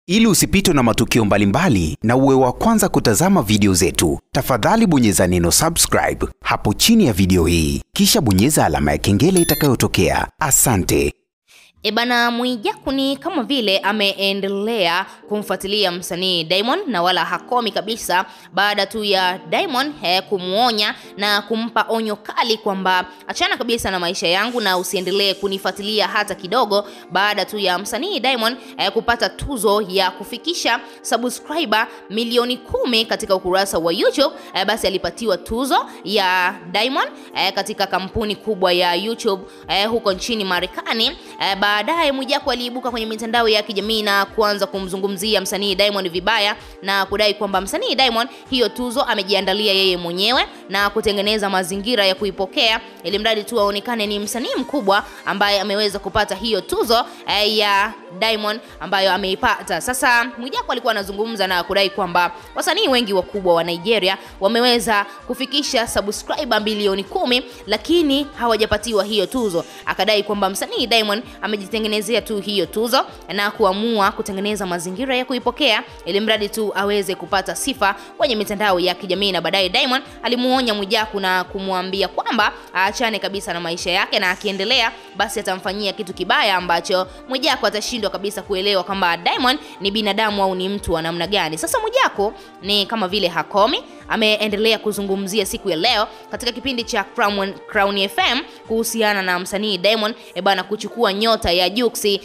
Ili usipitwe na matukio mbalimbali na uwe wa kwanza kutazama video zetu, tafadhali bonyeza neno subscribe hapo chini ya video hii, kisha bonyeza alama ya kengele itakayotokea. Asante. Ebana, Mwijaku ni kama vile ameendelea kumfuatilia msanii Diamond na wala hakomi kabisa baada tu ya Diamond kumuonya na kumpa onyo kali kwamba achana kabisa na maisha yangu na usiendelee kunifuatilia hata kidogo. Baada tu ya msanii Diamond kupata tuzo ya kufikisha subscriber milioni 10 katika ukurasa wa YouTube, basi alipatiwa tuzo ya Diamond katika kampuni kubwa ya YouTube huko nchini Marekani. Baadaye Mwijaku aliibuka kwenye mitandao ya kijamii na kuanza kumzungumzia msanii Diamond vibaya na kudai kwamba msanii Diamond hiyo tuzo amejiandalia yeye mwenyewe na kutengeneza mazingira ya kuipokea ili mradi tu aonekane ni msanii mkubwa ambaye ameweza kupata hiyo tuzo ya Diamond ambayo ameipata. Sasa Mwijaku alikuwa anazungumza na kudai kwamba wasanii wengi wakubwa wa Nigeria wameweza kufikisha subscriber milioni 10 lakini hawajapatiwa hiyo tuzo. Akadai kwamba msanii Diamond amejitengenezea tu hiyo tuzo na kuamua kutengeneza mazingira ya kuipokea ili mradi tu aweze kupata sifa kwenye mitandao ya kijamii. Na baadaye Diamond alimuonya Mwijaku na kumwambia kwamba aachane kabisa na maisha yake na akiendelea basi atamfanyia kitu kibaya ambacho Mwijaku atashindwa kabisa kuelewa kwamba Diamond ni binadamu au ni mtu wa namna gani. Sasa Mwijaku ni kama vile hakomi, ameendelea kuzungumzia siku ya leo katika kipindi cha Crown FM kuhusiana na msanii Diamond bana kuchukua nyota ya Juksi.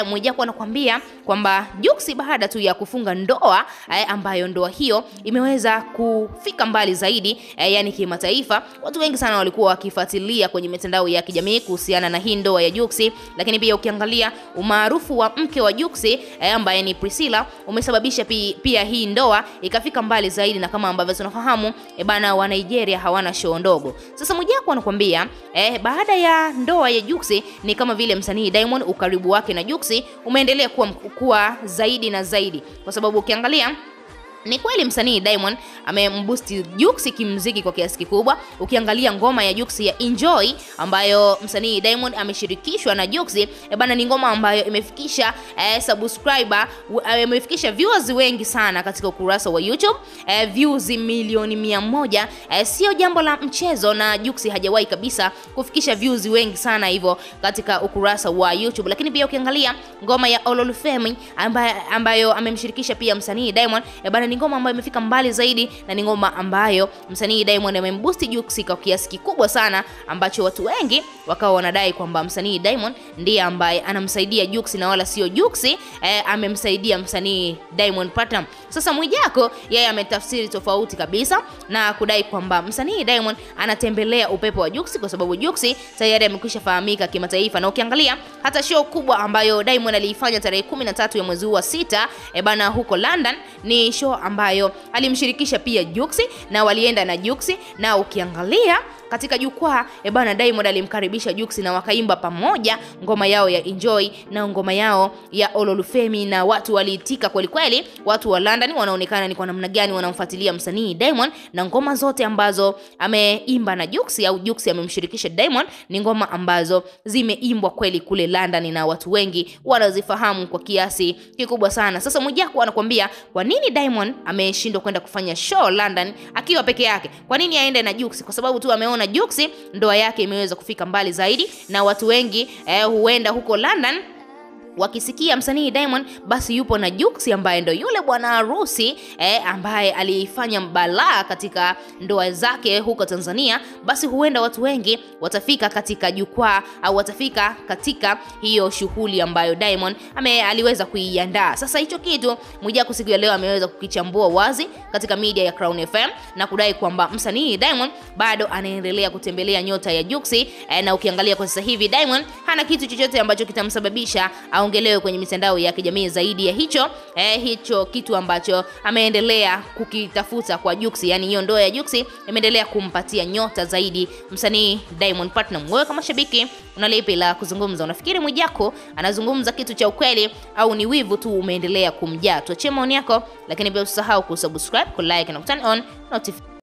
Mwijaku anakuambia kwamba Juksi baada tu ya kufunga ndoa ambayo ndoa hiyo imeweza kufika mbali zaidi yani kimataifa. Watu wengi sana walikuwa wakifuatilia kwenye mitandao ya kijamii kuhusiana na hii ndoa ya Juksi, lakini pia ukiangalia umaarufu wa mke wa Juksi ambaye ni Priscilla umesababisha pia hii ndoa ikafika mbali zaidi, na kama ambavyo tunafahamu bana wa Nigeria hawana show ndogo. Sasa Mwijaku anakuambia baada ya ndoa ya Juksi ni kama vile msanii Diamond ukaribu wake na Juksi umeendelea kuwa zaidi na zaidi, kwa sababu ukiangalia ni kweli msanii Diamond amemboost Juksi kimuziki kwa kiasi kikubwa. Ukiangalia ngoma ya Juksi ya Enjoy ambayo msanii Diamond ameshirikishwa na Juksi bana ni ngoma ambayo imefikisha subscriber imefikisha viewers wengi sana katika ukurasa wa YouTube, views milioni 100. Sio jambo la mchezo, na Juksi hajawahi kabisa kufikisha views wengi sana hivyo katika ukurasa wa YouTube. Lakini pia ukiangalia ngoma ya Ololufemi ambayo amemshirikisha pia msanii Diamond bana ni ngoma ambayo imefika mbali zaidi, na ni ngoma ambayo msanii Diamond amemboost Juksi kwa kiasi kikubwa sana ambacho watu wengi wakawa wanadai kwamba msanii Diamond ndiye ambaye anamsaidia Juksi na wala sio Juksi amemsaidia msanii Diamond Platnumz. Sasa Mwijaku yeye ametafsiri tofauti kabisa na kudai kwamba msanii Diamond anatembelea upepo wa Juksi kwa sababu Juksi tayari amekwisha fahamika kimataifa. Na ukiangalia hata show kubwa ambayo Diamond aliifanya tarehe 13 ya mwezi wa 6 bana huko London ni show ambayo alimshirikisha pia Juksi na walienda na Juksi, na ukiangalia katika jukwaa bana Diamond alimkaribisha Juksi na wakaimba pamoja ngoma yao ya Enjoy na ngoma yao ya Ololufemi, na watu waliitika kweli kweli. Watu wa London wanaonekana ni kwa namna gani wanamfuatilia msanii Diamond, na ngoma zote ambazo ameimba na Juksi au Juksi amemshirikisha Diamond ni ngoma ambazo zimeimbwa kweli kule London na watu wengi wanazifahamu kwa kiasi kikubwa sana. Sasa Mwijaku anakuambia kwa nini Diamond ameshindwa kwenda kufanya show London akiwa peke yake? Kwa nini aende na Juksi? Kwa sababu tu ameona Juksi ndoa yake imeweza kufika mbali zaidi, na watu wengi huenda huko London wakisikia msanii Diamond basi yupo na Juksi ambaye ndo yule bwana harusi ambaye alifanya balaa katika ndoa zake huko Tanzania, basi huenda watu wengi watafika katika jukwaa au watafika katika hiyo shughuli ambayo Diamond aliweza kuiandaa. Sasa hicho kitu Mwijaku siku ya leo ameweza kukichambua wazi katika media ya Crown FM na kudai kwamba msanii Diamond bado anaendelea kutembelea nyota ya Juksi, na ukiangalia kwa sasa hivi Diamond hana kitu chochote ambacho kitamsababisha aongelewe kwenye mitandao ya kijamii zaidi ya hicho kitu ambacho ameendelea kukitafuta kwa Juksi, yani hiyo ndoa ya Juksi imeendelea kumpatia nyota zaidi msanii Diamond Platnumz. Wewe kama shabiki unalipi la kuzungumza? Unafikiri Mwijaku anazungumza kitu cha ukweli au ni wivu tu umeendelea kumjaa? Tuachie maoni yako, lakini pia usisahau kusubscribe, kulike na turn on notification.